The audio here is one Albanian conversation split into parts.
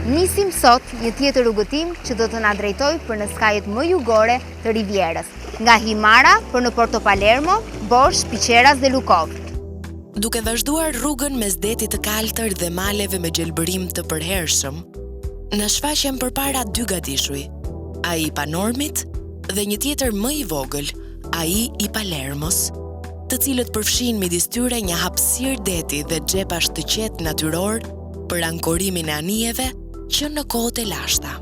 Nisim sot një tjetër rrugëtim që do të na drejtoj për në skajet më jugore të Rivierës, nga Himara për në Porto Palermo, Borsh, Piqeras dhe Lukov. Duke vazhduar rrugën mes detit të kaltër dhe maleve me gjelbërim të përhershëm, na shfaqen përpara dy gadishuj, ai i Panormit dhe një tjetër më i vogël, ai i Palermos, të cilët përfshin midis tyre një hapësirë deti dhe xhepash të qetë natyror për ankorimin e anijeve që në kohët e lashta.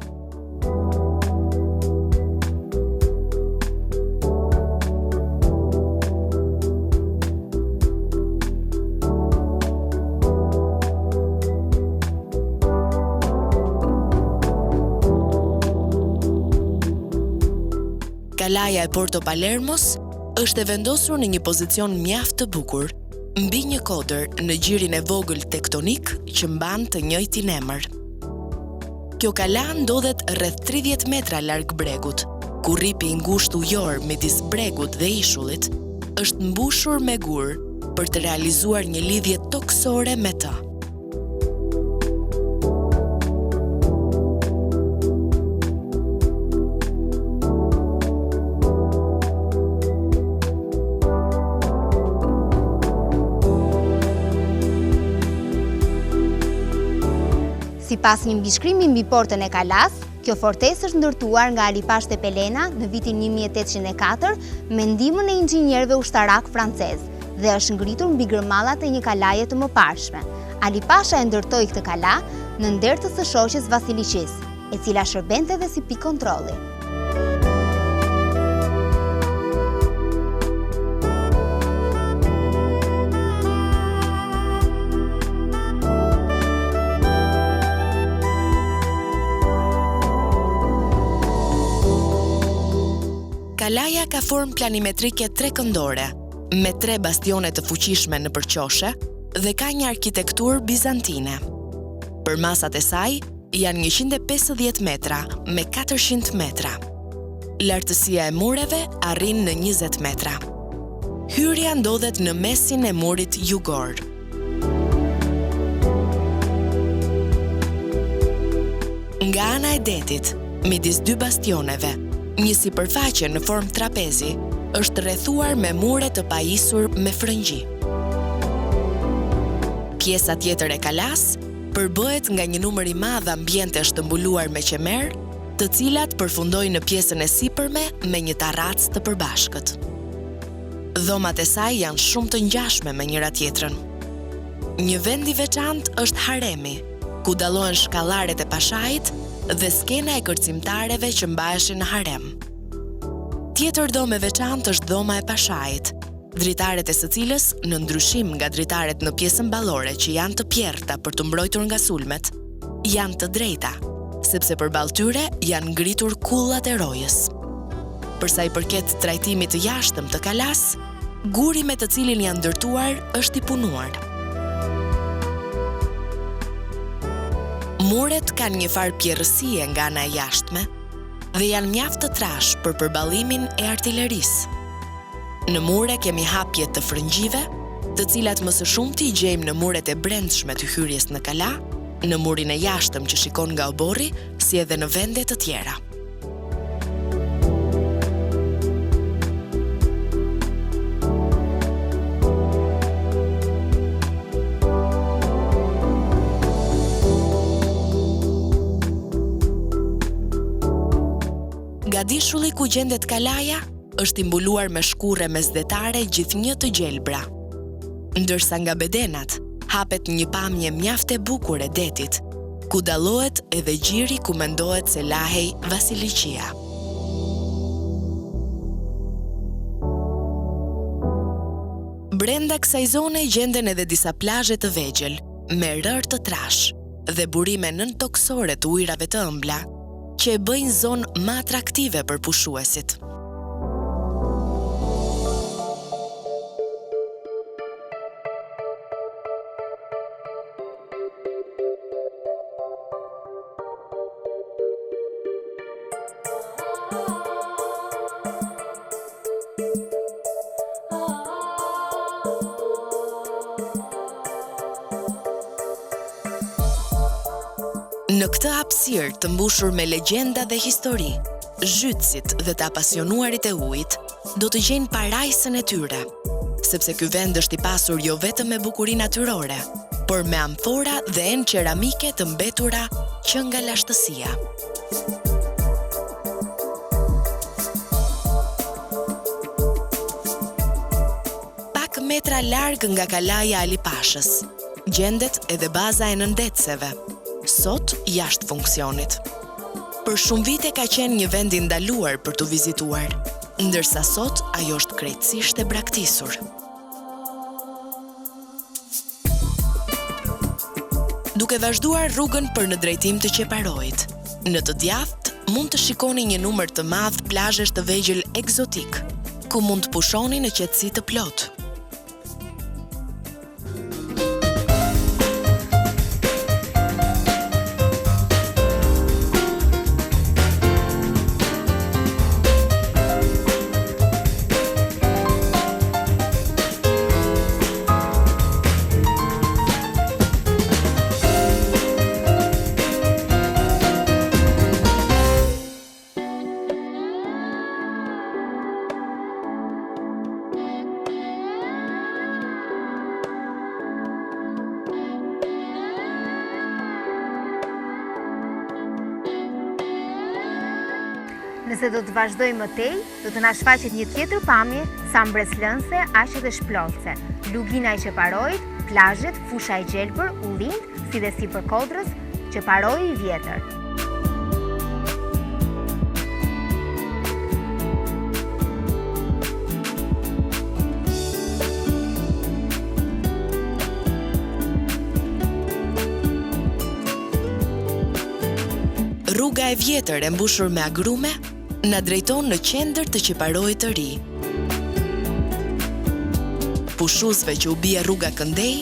Kalaja e Porto Palermos është e vendosur në një pozicion mjaft të bukur, mbi një kodër në gjirin e vogël tektonik që mban të njëjtin emër. Kjo kala ndodhet rreth 30 metra larg bregut, ku rripi i ngushtë ujor midis bregut dhe ishullit është mbushur me gur për të realizuar një lidhje toksore me të. Sipas një mbishkrimi mbi portën e kalas, kjo fortesë është ndërtuar nga Alipash Tepelena në vitin 1804 me ndihmën e inxhinierëve ushtarak francezë dhe është ngritur mbi gërmallat e një kalaje të mëparshme. Alipasha e ndërtoi këtë kala në ndërtës së shoqes Vasiliqis, e cila shërbente edhe si pikë kontrolli. Kalaja ka formë planimetrike trekëndore, me 3 bastione të fuqishme në përqoshe dhe ka një arkitekturë bizantine. Për masat e saj janë 150 metra me 400 metra. Lartësia e mureve arrin në 20 metra. Hyrja ndodhet në mesin e murit jugor. Nga ana e detit, midis 2 bastioneve, një sipërfaqe në formë trapezi është rrethuar me mure të pajisur me frëngji. Pjesa tjetër e kalas përbëhet nga një numër i madh ambientesh të mbuluar me qemer, të cilat përfundojnë në pjesën e sipërme me një terracë të përbashkët. Dhomat e saj janë shumë të ngjashme me njëra tjetrën. Një vend i veçantë është haremi, ku dallohen shkallaret e pashait dhe skena e kërcimtareve që mbaheshin në harem. Tjetër dhomë e veçantë është dhoma e pashait, dritaret e së cilës, në ndryshim nga dritaret në pjesën ballore që janë të pjerrta për të mbrojtur nga sulmet, janë të drejta, sepse përballë tyre janë ngritur kullat e rojës. Për sa i përket trajtimit të jashtëm të kalas, guri me të cilin janë ndërtuar është i punuar. Muret kanë një farë pjerrësie nga ana e jashtme dhe janë mjaft të trash për përballimin e artillerisë. Në mure kemi hapje të frëngjive, të cilat më së shumti i gjejmë në muret e brendshme të hyrjes në kala, në murin e jashtëm që shikon nga oborri, si edhe në vende të tjera. Gadishulli ku gjendet kalaja është i mbuluar me shkurre mesdhetare gjithnjë të gjelbra, ndërsa nga bedenat hapet një pamje mjaft e bukur e detit, ku dallohet edhe gjiri ku mendohet se lahej Vasiliqia. Brenda kësaj zone gjenden edhe disa plazhe të vegjël, me rërë të trash dhe burime nën toksore të ujrave të ëmbla, që e bëjnë zonë më atraktive për pushuesit. Në këtë hapësirë të mbushur me legjenda dhe histori, zhytësit dhe të apasionuarit e ujit do të gjejnë parajsën e tyre, sepse ky vend është i pasur jo vetëm me bukurinë natyrore, por me amfora dhe enë qeramike të mbetura që nga lashtësia. Pak metra larg nga kalaja Alipashës, gjendet edhe baza e nëndetëseve, sot jashtë funksionit. Për shumë vite ka qenë një vend i ndaluar për të vizituar, ndërsa sot ajo është krejtësisht e braktisur. Duke vazhduar rrugën për në drejtim të Qeparojit, në të djathtë mund të shikoni një numër të madh plazhesh të vegjël egzotik, ku mund të pushoni në qetësi të plotë. Nëse do të vazhdoj më tej, do të na shfaqet një tjetër pamje sa mbreslënse, aq edhe shplotëse. Lugina e Qeparojit, plazhet, fusha e gjelbër, ullind, si dhe sipër Kodrës, Qeparoji i vjetër. Rruga e vjetër e mbushur me agrume na drejton në qendër të Qeparojit të ri. Pushuesve që u bie rruga këndej,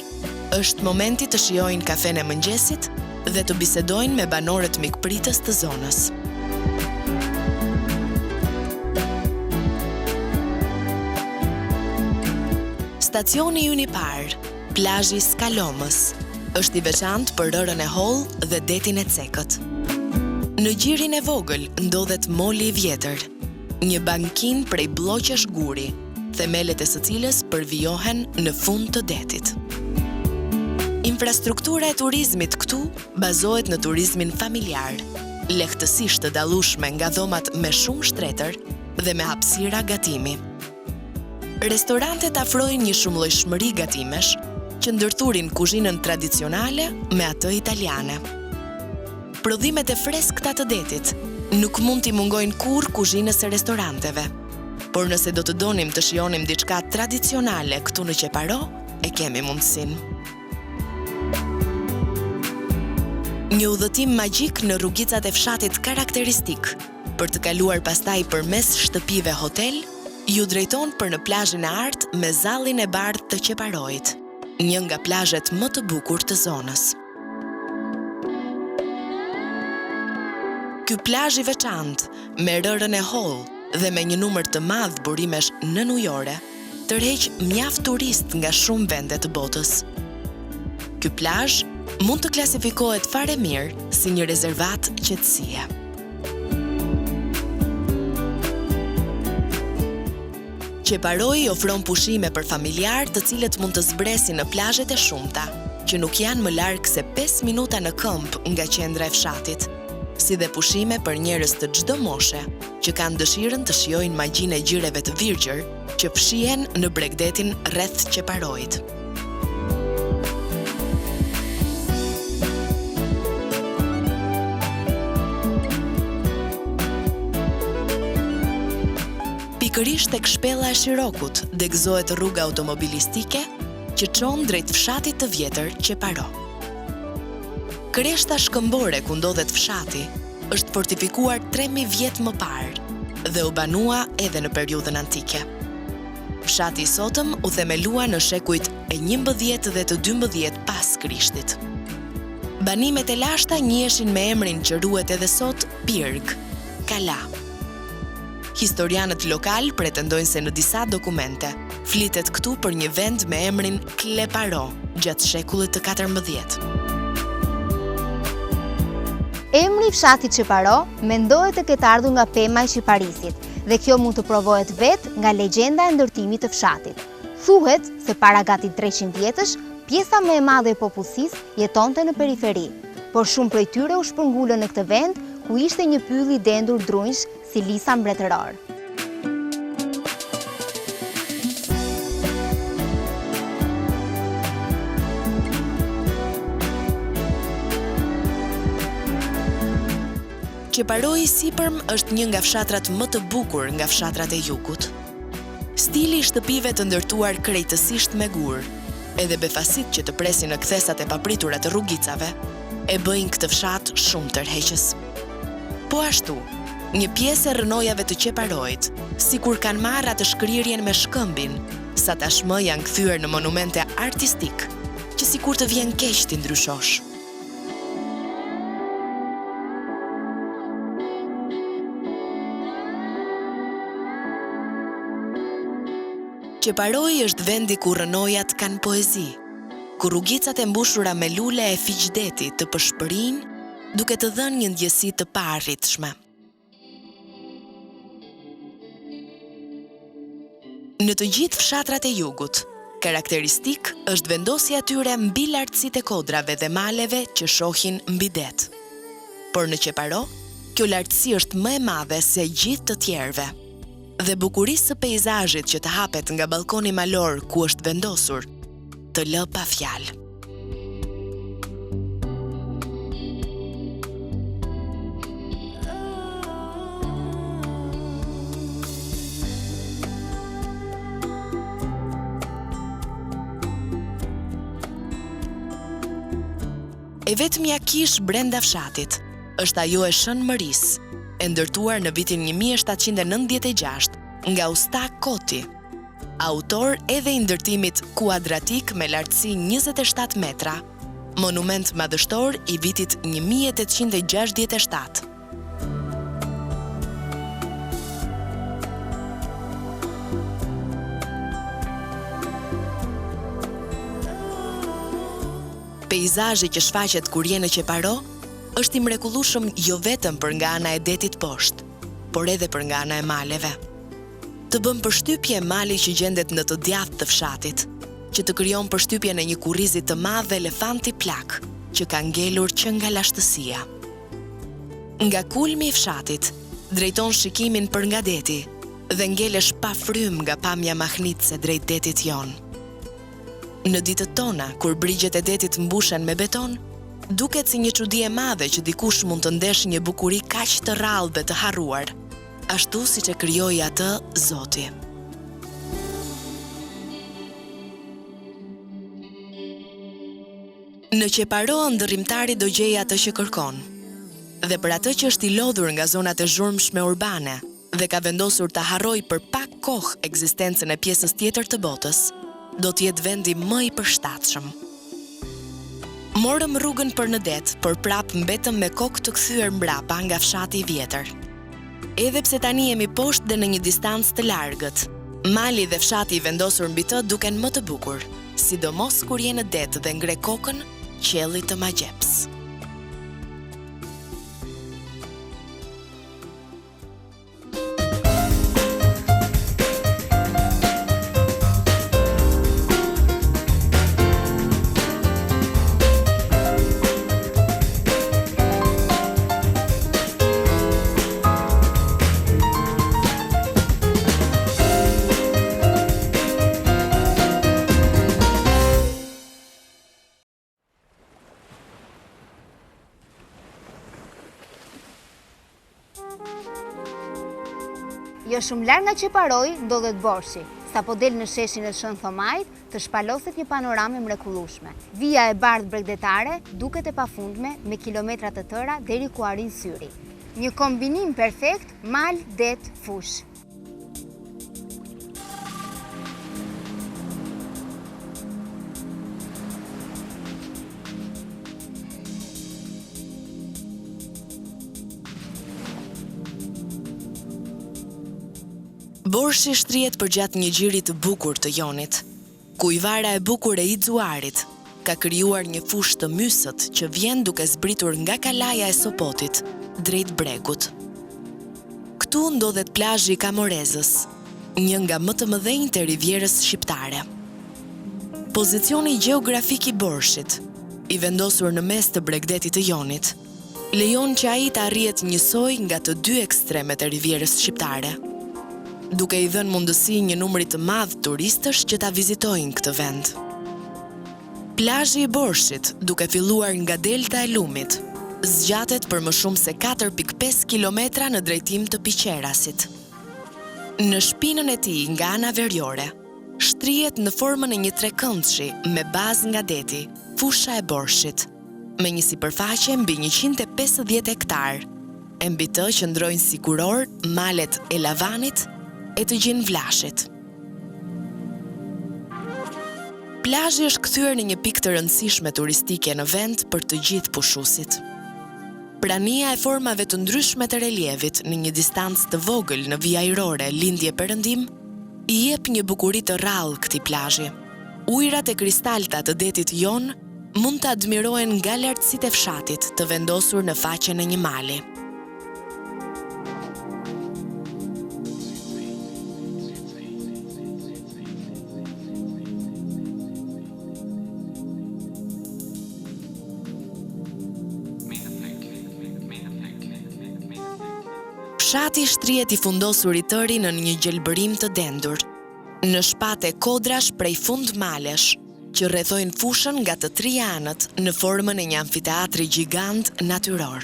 është momenti të shijojnë kafen e mëngjesit dhe të bisedojnë me banorët mikpritës të zonës. Stacioni ynë i parë, plazhi Skalomës, është i veçantë për rërën e hollë dhe detin e cekët. Në gjirin e vogël ndodhet moli i vjetër, një bankinë prej blloqesh guri, themelet e së cilës përvijohen në fund të detit. Infrastruktura e turizmit këtu bazohet në turizmin familjar, lehtësisht të dallueshme nga dhomat me shumë shtretër dhe me hapësira gatimi. Restorantet afrojnë një shumëllojshmëri gatimesh që ndërthurin kuzhinën tradicionale me atë italiane. Prodhimet e freskëta të detit nuk mund t'i mungojnë kurrë kuzhinës së restoranteve, por nëse do të donim të shijonim diçka tradicionale këtu në Qeparo, e kemi mundësinë. Një udhëtim magjik në rrugicat e fshatit karakteristik, për të kaluar pastaj përmes shtëpive hotel, ju drejton për në plazhin e artë me zallin e bardhë të Qeparojit, një nga plazhet më të bukur të zonës. Ky plazh i veçantë, me rërën e hollë dhe me një numër të madh burimesh nënujore, tërheq mjaft turist nga shumë vende të botës. Ky plazh mund të klasifikohet fare mirë si një rezervat qetësie. Qeparoji ofron pushime për familjar të cilët mund të zbresin në plazhet e shumta, që nuk janë më larg se 5 minuta në këmbë nga qendra e fshatit, si dhe pushime për njerëz të çdo moshe që kanë dëshirën të shijojnë magjinë e gjireve të virgjër që fshihen në bregdetin rreth Qeparojit. Pikërisht tek shpella e Shirokut degëzohet rruga automobilistike që çon drejt fshatit të vjetër Qeparo. Kreshta shkëmbore ku ndodhet fshati është fortifikuar 3000 vjet më parë dhe u banua edhe në periudhën antike. Fshati i sotëm u themelua në shekujt e 11 dhe të 12 pas Krishtit. Banimet e lashta njihen me emrin që ruhet edhe sot Pirg, Kala. Historianët lokal pretendojnë se në disa dokumente flitet këtu për një vend me emrin Kleparo gjatë shekullit të 14. Emri fshati Çeparo mendohet të ketë ardhur nga pema e Shqiparisit dhe kjo mund të provohet vetë nga legjenda e ndërtimit të fshatit. Thuhet se para gati 300 vjetësh, pjesa më e madhe e popullsisë jetonte në periferi, por shumë prej tyre u shpërngulën në këtë vend ku ishte një pyll i dendur drunjsh si lisa mbretëror. Çeparoi i sipërm është një nga fshatrat më të bukur nga fshatrat e jugut. Stili i shtëpive të ndërtuar krejtësisht me gur, edhe befasit që të presin në kthesat e papritura të rrugicave, e bëjnë këtë fshat shumë tërheqës. Po ashtu, një pjesë e rrënojave të Çeparoit, sikur kanë marrë atë shkrirjen me shkëmbin, sa tashmë janë kthyer në monumente artistik, që sikur të vjen keq ti ndryshosh. Çeparoi është vendi ku rrënojat kanë poezi, ku rrugicat e mbushura me lule e fiqdeti të pëshpërin, duke të dhënë një ndjesi të paarritshme. Në të gjithë fshatrat e jugut, karakteristik është vendosja e tyre mbi lartësitë e kodrave dhe maleve që shohin mbi det. Por në Çeparo, kjo lartësi është më e madhe se gjithë të tjerëve. Dhe bukurisë së peizazhit që të hapet nga balkoni malor ku është vendosur, të lë pa fjalë. E vetmja kish brenda fshatit është ajo e Shën Mërisë, e ndërtuar në vitin 1796 nga usta Koti, autor edhe i ndërtimit kuadratik me lartësi 27 metra, monument madhështor i vitit 1867. Peizazhi që shfaqet kur je në Çeparo është i mrekullueshëm jo vetëm për nga ana e detit poshtë, por edhe për nga ana e maleve. Të bën përshtypje mali që gjendet në të djathtë të fshatit, që të krijon përshtypjen e një kurrizi të madh elefanti plak, që ka ngelur që nga lashtësia. Nga kulmi i fshatit, drejton shikimin për nga deti dhe ngelesh pa frym nga pamja mahnitse drejt detit jon. Në ditët tona, kur brigjet e detit mbushen me beton, duket si një çudi e madhe që dikush mund të ndesh një bukuri kaq të rrallë dhe të harruar, ashtu siç e krijoi atë Zoti. Në Çeparo ndërrimtari do gjejë atë që kërkon. Dhe për atë që është i lodhur nga zonat e zhurmshme urbane dhe ka vendosur ta harrojë për pak kohë ekzistencën e pjesës tjetër të botës, do të jetë vendi më i përshtatshëm. Morëm rrugën për në det, por prapë mbetëm me kokë të kthyer mbrapa nga fshati i vjetër. Edhe pse tani jemi poshtë dhe në një distancë të largët, mali dhe fshati i vendosur mbi të duken më të bukur, sidomos kur je në det dhe ngre kokën qielli të magjeps. Jo shumë larg nga Çeparoi ndodhet Borshi. Sapo del në sheshin e Shën Thomajt, të shpaloset një panoramë mrekullueshme. Vija e bardhë bregdetare duket e pafundme me kilometra të tëra deri ku arrin syri. Një kombinim perfekt mal, det, fush. Borshi shtrihet përgjatë një gjiri të bukur të Jonit, ku i vara e bukur e Ixuarit ka krijuar një fushë të mysët që vjen duke zbritur nga kalaja e Sopotit drejt bregut. Këtu ndodhet plazhi i Camorezës, një nga më të mëdhenjtë të rivjerës shqiptare. Pozicioni gjeografik i Borshit, i vendosur në mes të bregdetit të Jonit, lejon që ai të arrihet njësoj nga të dy ekstremet e rivjerës shqiptare, duke i dhënë mundësi një numri të madh turistësh që ta vizitojnë këtë vend. Plazhi i Borshit, duke filluar nga delta e Lumit, zgjatet për më shumë se 4.5 kilometra në drejtim të Piqerasit. Në shpinën e tij nga ana veriore, shtrihet në formën e një trekëndshi me bazë nga deti, fusha e Borshit, me një sipërfaqe mbi 150 hektar. E mbi të qëndrojnë si kuror malet e Lavanit e të Gjinvllashit. Plazhi është kthyer në një pikë të rëndësishme turistike në vend për të gjithë pushuesit. Prania e formave të ndryshme të relievit në një distancë të vogël në vijë ajrore lindje-perëndim i jep një bukuri të rrallë këtij plazhi. Ujërat e kristalta të detit Jon mund të admirohen nga lartësitë e fshatit të vendosur në faqen e një mali. Fshati shtrihet i fundosur i tëri në një gjelbërim të dendur, në shpate kodrash prej fund malesh, që rrethojnë fushën nga të tri anët në formën e një amfiteatri gjigant natyror.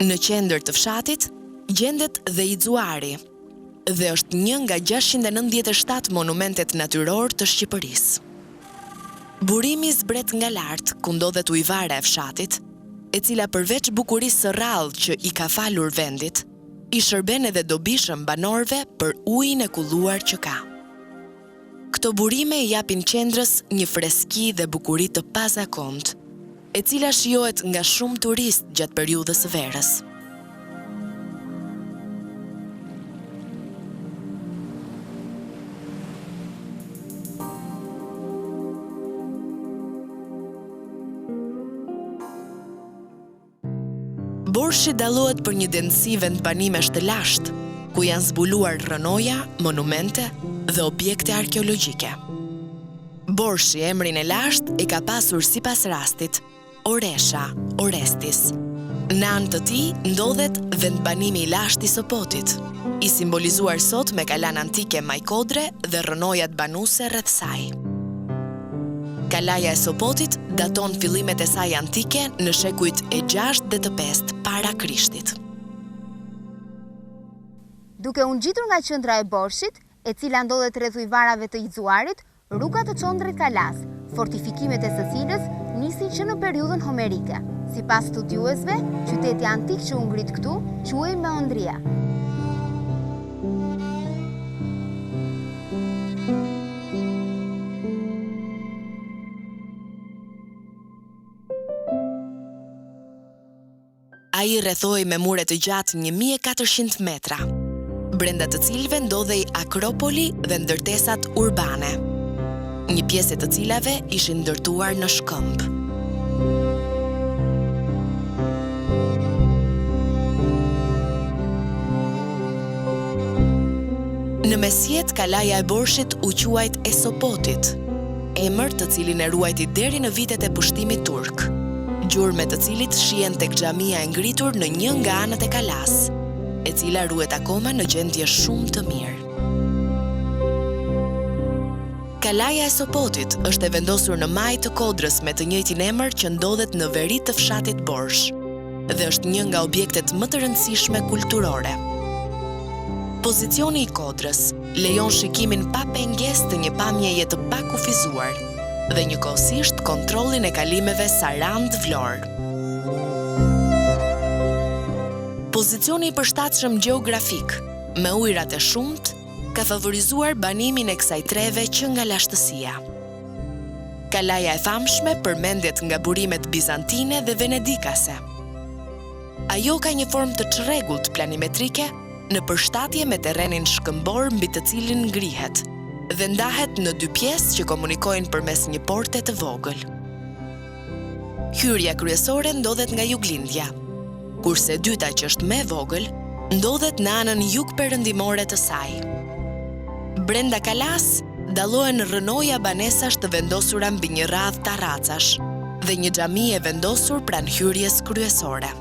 Në qendër të fshatit gjendet dhe Ixuari, dhe është një nga 697 monumentet natyror të Shqipërisë. Burimi zbret nga lart, ku ndodhet ujvara e fshatit, e cila përveç bukurisë së rrallë që i ka falur vendit, i shërben edhe dobishëm banorëve për ujin e kulluar që ka. Këto burime i japin qendrës një freski dhe bukuri të pazakontë, e cila shijohet nga shumë turistë gjatë periudhës së verës. Borshi dallohet për një densë vendbanimesh të lashtë, ku janë zbuluar rrënoja, monumente dhe objekte arkeologjike. Borshi, emrin e lashtë, e ka pasur sipas rastit Oresha, Orestis. Në anë të tij ndodhet vendbanimi i lashtë i Sopotit, i simbolizuar sot me kalan antike majkodre dhe rrënojat banuese rreth saj. Kalaja e Sopotit daton fillimet e saj antike në shekujt e 6 dhe të 5 para Krishtit. Duke u ngjitur nga qendra e Borshit, e cila ndodhet rreth ujvarave të Ixuarit, rruga të çon drejt Kalas, fortifikimet e së cilës nisin që në periudhën homerike. Sipas studiuesve, qyteti antik që u ngrit këtu quhej Meondria. Ai rrethohej me mure të gjatë 1400 metra, brenda të cilëve ndodhej Akropoli dhe ndërtesat urbane, një pjesë të cilave ishin ndërtuar në shkëmb. Në mesjet, kalaja e Borshit u quajt e Sopotit, emër të cilin e ruajti deri në vitet e pushtimit turk, gjurmë të cilit shihen tek xhamia e ngritur në një nga anët e Kalas, e cila ruhet akoma në gjendje shumë të mirë. Kalaja e Sopotit është e vendosur në maj të Kodrës me të njëjtin emër që ndodhet në veri të fshatit Borsh, dhe është një nga objektet më të rëndësishme kulturore. Pozicioni i Kodrës lejon shikimin pa pengesë të një pamjeje të pakufizuar dhe njëkohësisht kontrollin e kalimeve Sarand-Vlorë. Pozicioni i përshtatshëm gjeografik, me ujërat e shumt, ka favorizuar banimin e kësaj treve që nga lashtësia. Kalaja e famshme përmendet nga burimet bizantine dhe venedikase. Ajo ka një formë të çrregullt planimetrike në përshtatje me terrenin shkëmbor mbi të cilin ngrihet dhe ndahet në dy pjesë që komunikojnë përmes një porte të vogël. Hyrja kryesore ndodhet nga juglindja, kurse dyta që është më e vogël ndodhet në anën jug-perëndimore të saj. Brenda kalas dallohen rrënoja banesash të vendosura mbi një radhë terracash dhe një xhami e vendosur pranë hyrjes kryesore.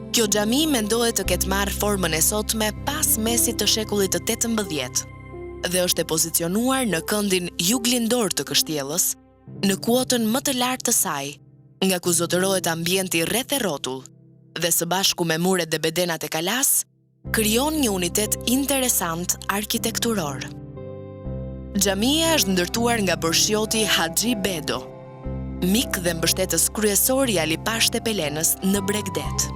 Kjo xhami mendohet të ketë marrë formën e sotme pas mesit të shekullit të 18 dhe është e pozicionuar në këndin juglindor të kështjellës, në kuotën më të lartë të saj, nga ku zotërohet ambienti rreth e rrotull dhe së bashku me muret dhe bedenat e kalas, krijon një unitet interesant arkitekturor. Xhamia është ndërtuar nga bërshjoti Haxhi Bedo, mik dhe mbështetës kryesor i Ali Pashte Pelenës në Bregdet.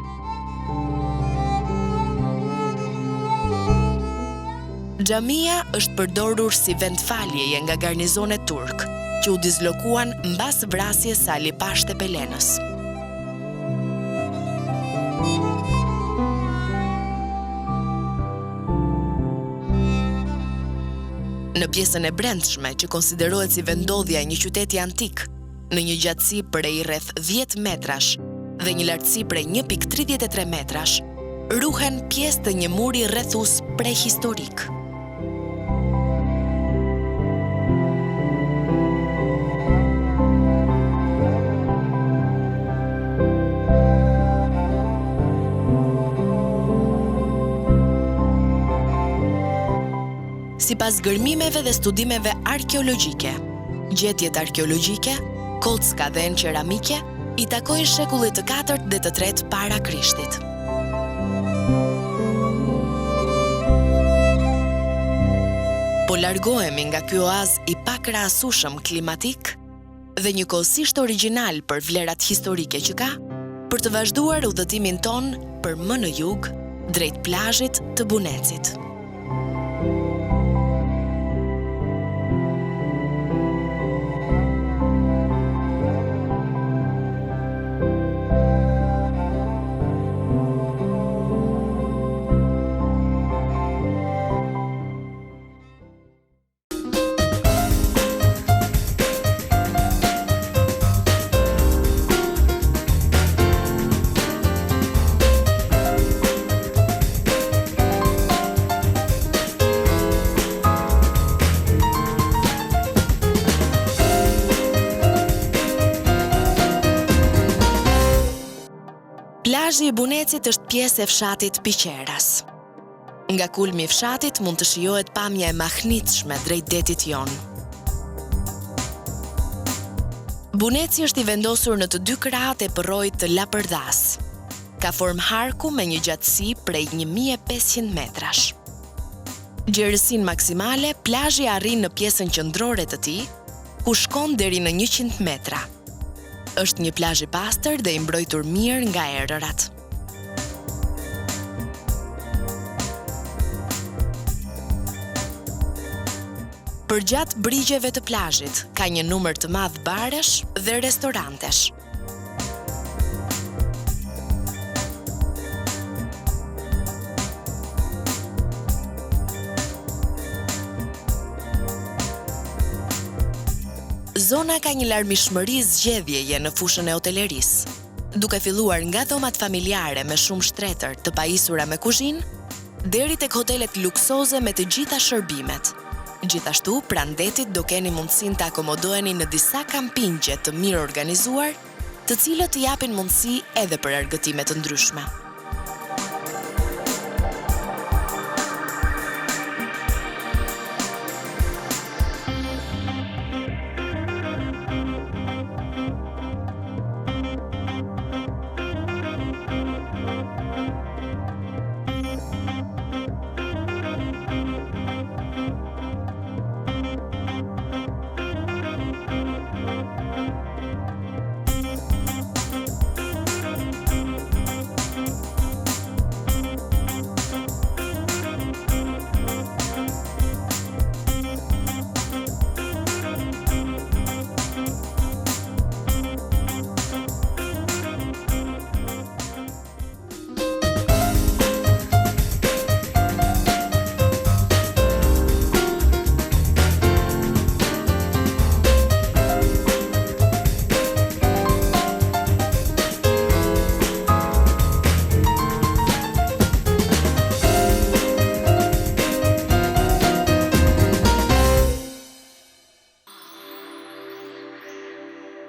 Xhamia është përdorur si vend faljeje nga garnizonet turk, që u dizlokuan mbas vrasjes së Ali Pashte Pelenës. Në pjesën e brendshme, që konsiderohet si vendodhja e një qyteti antik, në një gjatësi prej rreth 10 metrash dhe një lartësi prej 1.33 metrash, ruhen pjesë të një muri rrethus prehistorik. Sipas gërmimeve dhe studimeve arkeologjike, gjetjet arkeologjike, kocka dhe enë qeramike i takojnë shekullit të 4 dhe të 3 para Krishtit. Po largohemi nga ky oaz i pakrahasueshëm klimatik dhe njëkohësisht origjinal për vlerat historike që ka, për të vazhduar udhëtimin ton për më në jug, drejt plazhit të Bunecit. Plazhi i Bunecit është pjesë e fshatit Piqeras. Nga kulmi i fshatit mund të shijohet pamja e mahnitshme drejt detit jon. Buneci është i vendosur në të dy krahat e përrojit të Lapërdhas. Ka formë harku me një gjatësi prej 1500 metrash. Gjerësinë maksimale, plazhi arrin në pjesën qendrore të tij, ku shkon deri në 100 metra. Është një plazh i pastër dhe i mbrojtur mirë nga erërat. Përgjatë brigjeve të plazhit ka një numër të madh baresh dhe restorantesh. Zona ka një larmishmëri zgjedhjeje në fushën e hotelerisë, duke filluar nga dhomat familjare me shumë shtretër të pajisura me kuzhinë, deri tek hotelet luksoze me të gjitha shërbimet. Gjithashtu, pranë detit do keni mundësinë të akomodoheni në disa kampingje të mirë organizuar, të cilët të japin mundësi edhe për argëtime të ndryshme.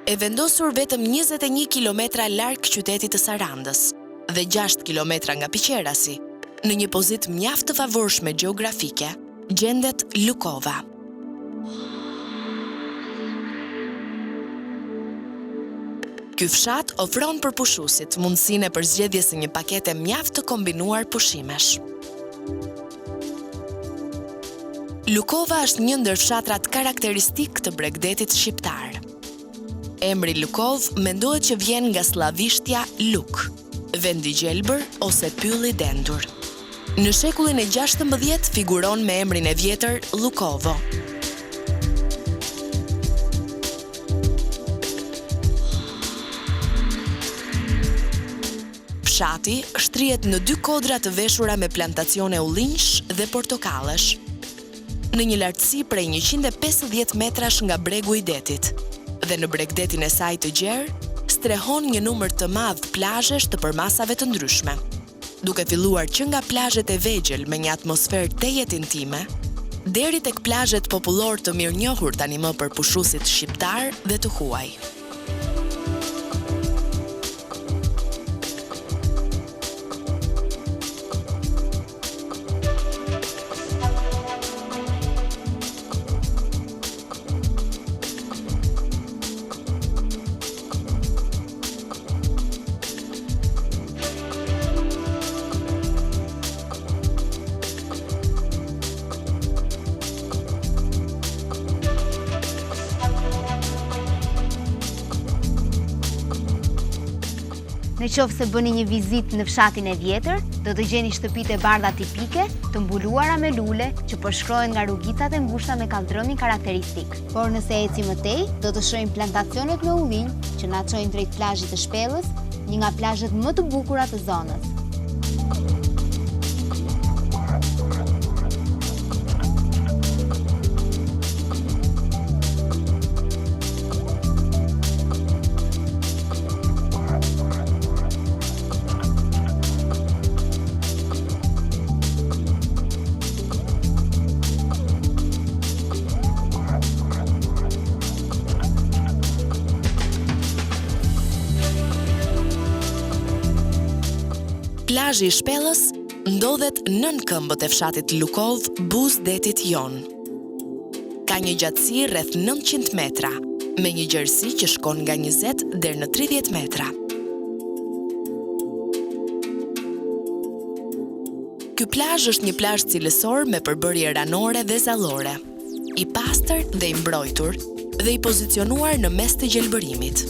e vendosur vetëm 21 kilometra larg qytetit të Sarandës dhe 6 kilometra nga Piqerasi, në një pozitë mjaft të favorshme gjeografike, gjendet Lukova. Ky fshat ofron përpushuesit mundësinë e përzgjedhjes së një pakete mjaft të kombinuar pushimesh. Lukova është një ndër fshatrat karakteristik të Bregdetit shqiptar. Emri Lukov mendohet që vjen nga slavishtja Luk, vendi gjelbër ose pyll i dendur. Në shekullin e 16 figuron me emrin e vjetër Lukovo. Fshati shtrihet në 2 kodra të veshura me plantacione ullinjsh dhe portokallesh, në një lartësi prej 150 metrash nga bregu i detit, dhe në bregdetin e saj të gjerë strehon një numër të madh plazhesh të përmasave të ndryshme, duke filluar që nga plazhet e vegjël me një atmosferë tejet intime, deri tek plazhet popullor të mirënjohur tani më për pushuesit shqiptar dhe të huaj. Në qoftë se bëni një vizitë në fshatin e vjetër, do të gjeni shtëpitë e bardha tipike, të mbuluara me lule, që përshkrohen nga rrugicat e ngushta me kaldrëmin karakteristik. Por nëse eci më tej, do të shohim plantacionet me ullinj që na çojnë drejt plazhit të Shpellës, një nga plazhet më të bukura të zonës. Plazhi i Shpellës ndodhet nën këmbët e fshatit Lukov, buzë detit Jon. Ka një gjatësi rreth 900 metra, me një gjerësi që shkon nga 20 deri në 30 metra. Ky plazh është një plazh cilësor me përbërje ranore dhe zallore, i pastër dhe i mbrojtur dhe i pozicionuar në mes të gjelbërimit.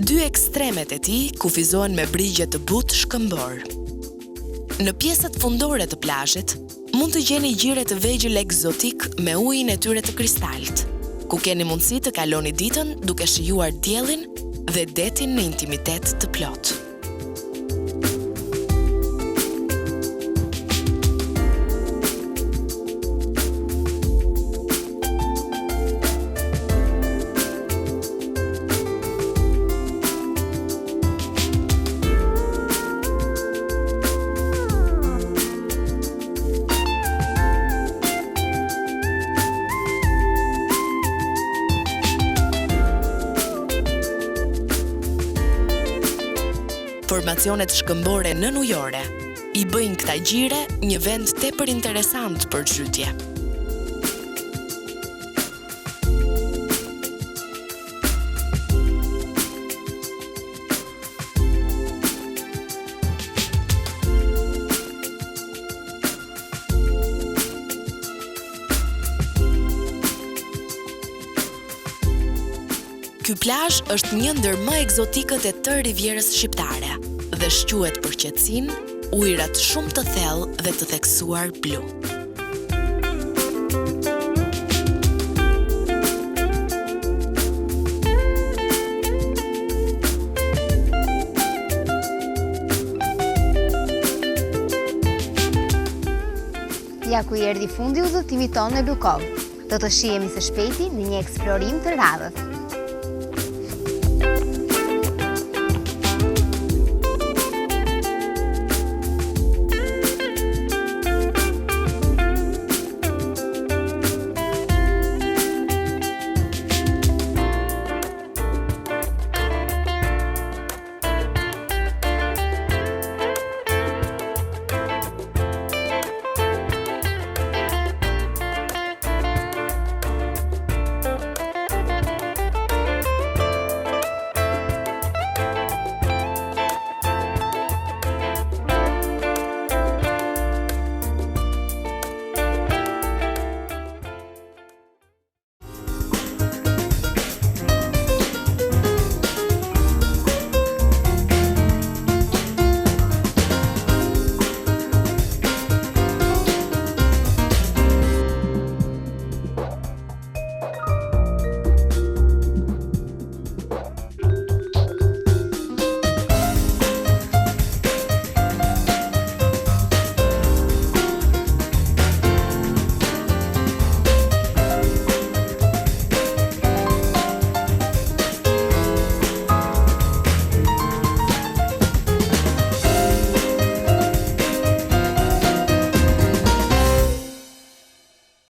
Dy ekstremet e tij kufizohen me brigje të butë shkëmbor. Në pjesët fundore të plazhit mund të gjeni gjire të vegjël egzotik me ujin e tyre të kristalt, ku keni mundësi të kaloni ditën duke shijuar diellin dhe detin në intimitet të plotë. Formacionet shkëmbore nënujore i bëjnë këta gjire një vend tepër interesant për zhytje. Ky plazh është një ndër më egzotikët e të rivjerës shqiptare dhe shquhet për qetësinë, ujërat shumë të thellë dhe të theksuar blu. Ja ku i erdhi fundi udhëtimit tonë në Lukov. Do të shihemi së shpejti në një eksplorim të radhës.